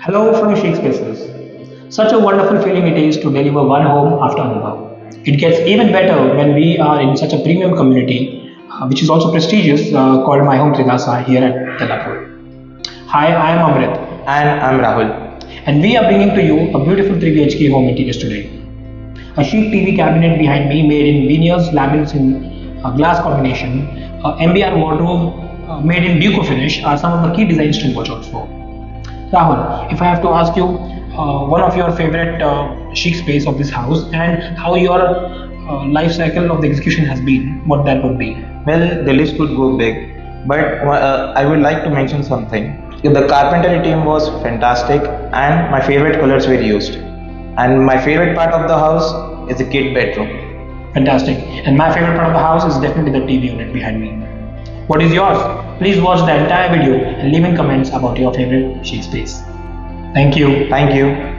Hello from Chic Spaces. Such a wonderful feeling it is to deliver one home after another. It gets even better when we are in such a premium community, which is also prestigious, called My Home Tridasa here at Tellapur. Hi, I am Amrit, And I'm Rahul. and we are bringing to you a beautiful 3 BHK home interiors today. A chic TV cabinet behind me made in Veneer's labels in glass combination, a MBR wardrobe made in duco finish are some of the key designs to watch out for. Rahul, if I have to ask you one of your favorite chic space of this house and how your life cycle of the execution has been, what that would be? Well, the list could go big, but I would like to mention something. The carpentry team was fantastic, and my favorite colors were used. And my favorite part of the house is the kid bedroom. Fantastic. And my favorite part of the house is definitely the TV unit behind me. What is yours? Please watch the entire video and leave in comments about your favorite chic space. Thank you. Thank you.